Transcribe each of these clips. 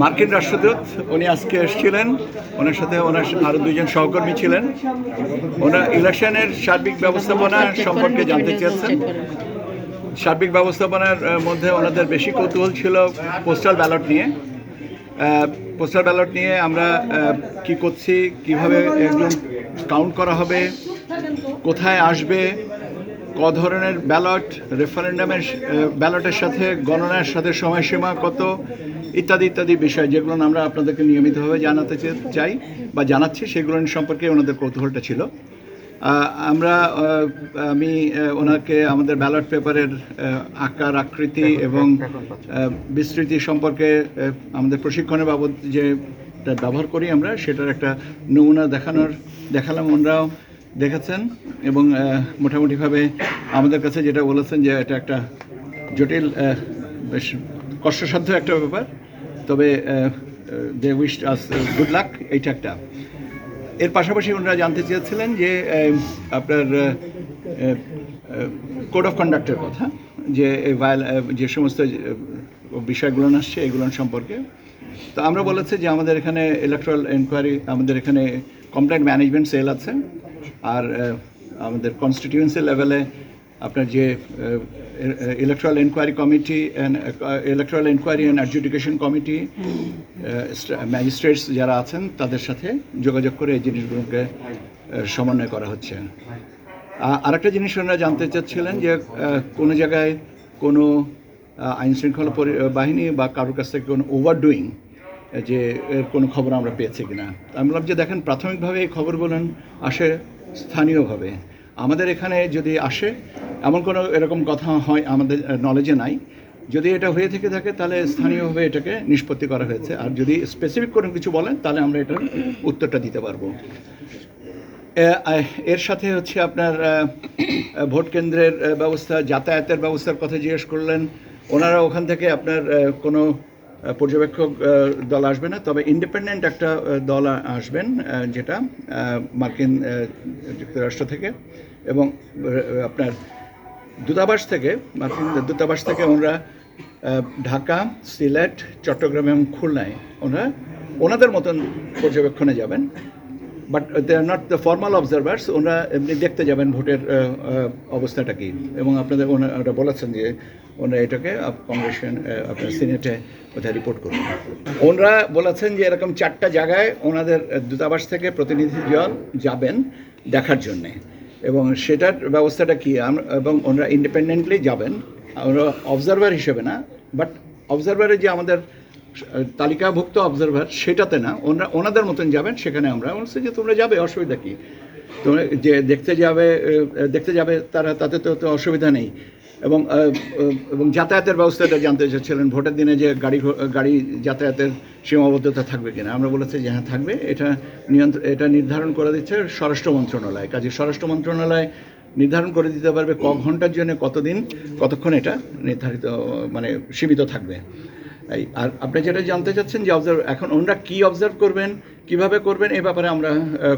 মার্কিন রাষ্ট্রদূত উনি আজকে এসেছিলেন, ওনার সাথে ওনার আরও দুজন সহকর্মী ছিলেন। ওনারা ইলেকশনের সার্বিক ব্যবস্থাপনা সম্পর্কে জানতে চেয়েছেন। সার্বিক ব্যবস্থাপনার মধ্যে ওনাদের বেশি কৌতূহল ছিল পোস্টাল ব্যালট নিয়ে। পোস্টাল ব্যালট নিয়ে আমরা কি করছি, কিভাবে একজন কাউন্ট করা হবে, কোথায় আসবে, ক ধরনের ব্যালট, রেফারেন্ডামের ব্যালটের সাথে গণনার সাথে সময়সীমা কত, ইত্যাদি ইত্যাদি বিষয় যেগুলো আমরা আপনাদেরকে নিয়মিতভাবে জানাতে চাই বা জানাচ্ছি, সেগুলো সম্পর্কে ওনাদের কৌতূহলটা ছিল। আমি ওনাকে আমাদের ব্যালট পেপারের আকার, আকৃতি এবং বিস্তৃতি সম্পর্কে আমাদের প্রশিক্ষণের বাবদ যে ব্যবহার করি আমরা, সেটার একটা নমুনা দেখালাম। ওনারাও দেখেছেন এবং মোটামুটিভাবে আমাদের কাছে যেটা বলেছেন যে এটা একটা জটিল, বেশ কষ্টসাধ্য একটা ব্যাপার, তবে they wish us good luck, এইটা একটা। এর পাশাপাশি ওনারা জানতে চেয়েছিলেন যে আপনার কোড অফ কন্ডাক্টের কথা, যে সমস্ত বিষয়গুলো আসছে এগুলো সম্পর্কে। তো আমরা বলেছি যে আমাদের এখানে ইলেকট্রাল এনকোয়ারি, আমাদের এখানে কমপ্লেন্ট ম্যানেজমেন্ট সেল আছে, আর আমাদের কনস্টিটিউয়েন্সি লেভেলে আপনার যে electoral enquiry committee electoral enquiry and adjudication committee, magistrates যারা আছেন তাদের সাথে যোগাযোগ করে এই জিনিসগুলোকে সমন্বয় করা হচ্ছে। আরেকটা জিনিস ওনারা জানতে চাচ্ছিলেন যে কোনো জায়গায় কোনো আইনশৃঙ্খলা বাহিনী বা কারোর কাছ থেকে কোনো ওভারডুইং, যে এর কোনো খবর আমরা পেয়েছি কিনা। আমি বললাম যে দেখেন, প্রাথমিকভাবে এই খবরগুলো আসে স্থানীয়ভাবে। আমাদের এখানে যদি আসে এমন কোনো এরকম কথা হয় আমাদের নলেজে নাই। যদি এটা হয়ে থেকে থাকে তাহলে স্থানীয়ভাবে এটাকে নিষ্পত্তি করা হয়েছে, আর যদি স্পেসিফিক কোনো কিছু বলেন তাহলে আমরা এটার উত্তরটা দিতে পারবো। এর সাথে হচ্ছে আপনার ভোট কেন্দ্রের ব্যবস্থা, যাতায়াতের ব্যবস্থার কথা জিজ্ঞেস করলেন। ওনারা ওখান থেকে আপনার কোনো পর্যবেক্ষক দল আসবে না, তবে ইন্ডিপেন্ডেন্ট একটা দল আসবেন, যেটা মার্কিন যুক্তরাষ্ট্র থেকে এবং আপনার দূতাবাস থেকে, মার্কিন দূতাবাস থেকে ওনারা ঢাকা, সিলেট, চট্টগ্রাম এবং খুলনায় ওনাদের মতন পর্যবেক্ষণে যাবেন। But they are not the formal observers. ওনারা এমনি দেখতে যাবেন ভোটের অবস্থাটা কী, এবং আপনাদের ওনারা বলেছেন যে ওনারা এটাকে কংগ্রেস আপনার সিনেটে কোথায় রিপোর্ট করবেন। ওনারা বলেছেন যে এরকম 4টা জায়গায় ওনাদের দূতাবাস থেকে প্রতিনিধি দল যাবেন দেখার জন্যে, এবং সেটার ব্যবস্থাটা কী, এবং ওনারা ইন্ডিপেন্ডেন্টলি যাবেন, ওরা অবজারভার হিসেবে না, বাট অবজারভারের যে আমাদের তালিকাভুক্ত অবজারভার সেটাতে না, ওনাদের মতন যাবেন। সেখানে আমরা বলছি যে তোমরা যাবে, অসুবিধা কী, তোমরা যে দেখতে যাবে তারা, তাতে তো অসুবিধা নেই। এবং যাতায়াতের ব্যবস্থাটা জানতে চাচ্ছিলেন, ভোটের দিনে যে গাড়ি যাতায়াতের সীমাবদ্ধতা থাকবে কিনা। আমরা বলেছি যে হ্যাঁ থাকবে, এটা নির্ধারণ করে দিচ্ছে স্বরাষ্ট্র মন্ত্রণালয়। কাজে স্বরাষ্ট্র মন্ত্রণালয় নির্ধারণ করে দিতে পারবে ক ঘন্টার জন্য কতক্ষণ এটা নির্ধারিত, মানে সীমিত থাকবে। আর আপনি যেটা জানতে চাচ্ছেন যে এখন ওনারা কী অবজার্ভ করবেন, কিভাবে করবেন, এই ব্যাপারে আমরা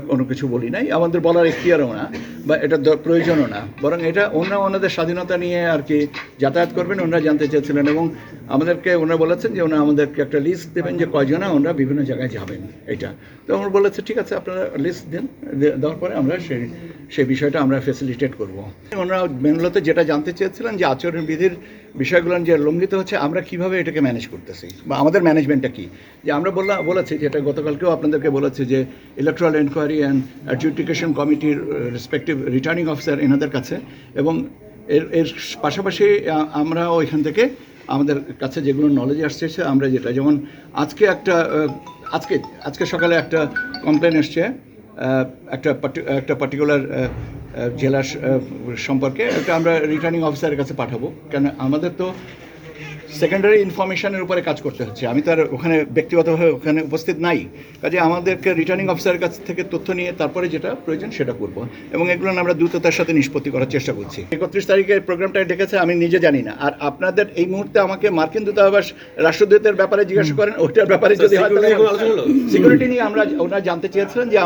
কোনো কিছু বলি নাই, আমাদের বলার এখতিয়ারও না বা এটা প্রয়োজনও না, বরং এটা ওনাদের স্বাধীনতা নিয়ে আর কি যাতায়াত করবেন ওনারা জানতে চেয়েছিলেন। এবং আমাদেরকে ওনারা বলেছেন যে আমাদেরকে একটা লিস্ট দেবেন যে কয়জনা ওনারা বিভিন্ন জায়গায় যাবেন। এটা তো আমরা বলেছে ঠিক আছে, আপনারা লিস্ট দেন, দেওয়ার পরে আমরা সেই বিষয়টা আমরা ফেসিলিটেট করবো। ওনারা মূলত যেটা জানতে চেয়েছিলেন যে আচরণবিধির বিষয়গুলো যে লঙ্ঘিত হচ্ছে, আমরা কিভাবে এটাকে ম্যানেজ করতেছি বা আমাদের ম্যানেজমেন্টটা কী। যে আমরা বলেছি, যেটা গতকালকেও আপনাদেরকে বলেছি, যে ইলেকট্রাল এনকোয়ারি অ্যান্ড অ্যাডজুডিকেশন কমিটির রেসপেক্টিভ রিটার্নিং অফিসার এনাদের কাছে, এবং এর পাশাপাশি আমরা ওইখান থেকে আমাদের কাছে যেগুলো নলেজ আসছে আমরা যেটা, যেমন আজকে সকালে একটা কমপ্লেন এসছে একটা পার্টিকুলার জেলার সম্পর্কে। এটা আমরা রিটার্নিং অফিসারের কাছে পাঠাবো, কেন আমাদের তো সেকেন্ডারি ইনফরমেশনের উপরে কাজ করতে হচ্ছে। আমি তো আর ওখানে ব্যক্তিগতভাবে ওখানে উপস্থিত নাই, কাজে আমাদেরকে রিটার্নিং অফিসারের কাছ থেকে তথ্য নিয়ে তারপরে যেটা প্রয়োজন সেটা করব, এবং এগুলো আমরা দ্রুততার সাথে নিষ্পত্তি করার চেষ্টা করছি। 31 তারিখে প্রোগ্রামটা ডেকেছে, আমি নিজে জানি না। আর আপনাদের এই মুহূর্তে আমাকে মার্কিন দূতাবাস রাষ্ট্রদূতের ব্যাপারে জিজ্ঞাসা করেন, ওইটার ব্যাপারে যদি সিকিউরিটি নিয়ে ওনারা জানতে চেয়েছিলেন যে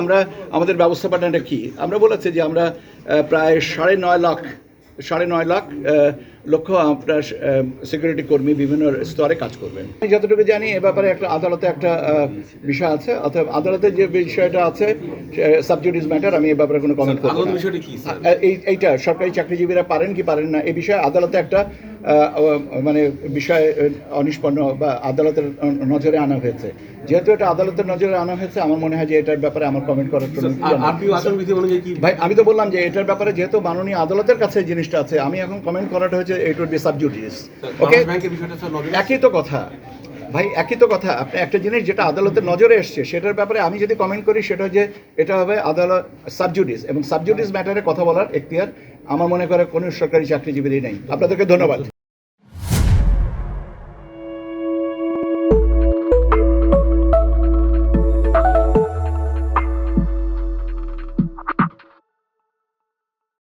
আমাদের ব্যবস্থাপনাটা কী। আমরা বলেছি যে আমরা প্রায় 9.5 লাখ 9.5 লাখ লক্ষ আপনার সিকিউরিটি কর্মী বিভিন্ন স্তরে কাজ করবেন। আমি যতটুকু জানি এ ব্যাপারে একটা আদালতে একটা বিষয় আছে, অর্থাৎ আদালতের যে বিষয়টা আছে সাবজুডিস ম্যাটার, আমি এ ব্যাপারে কোনো কমেন্ট করব না। এইটা সরকারি চাকরিজীবীরা পারেন কি পারেন না এই বিষয়ে আদালতে একটা মানে বিষয় অনিষ্পন্ন বা আদালতের নজরে আনা হয়েছে। যেহেতু এটা আদালতের নজরে আনা হয়েছে, আমার মনে হয় যে এটার ব্যাপারে আমার কমেন্ট করার জন্য ভাই আমি তো বললাম যে এটার ব্যাপারে যেহেতু মাননীয় আদালতের কাছে জিনিসটা আছে, আমি এখন কমেন্ট করাটা হচ্ছে ইট উড বি সাবজুডিস। ওকে, একই তো কথা ভাই, একই তো কথা। আপনি একটা জিনিস যেটা আদালতের নজরে এসছে সেটার ব্যাপারে আমি যদি কমেন্ট করি সেটা যে এটা হবে আদালত সাবজুডিস, এবং সাবজুডিস ম্যাটারে কথা বলার এখতিয়ার আমার মনে করে কোনো সরকারি চাকরিজীবীরই নেই। আপনাদেরকে ধন্যবাদ।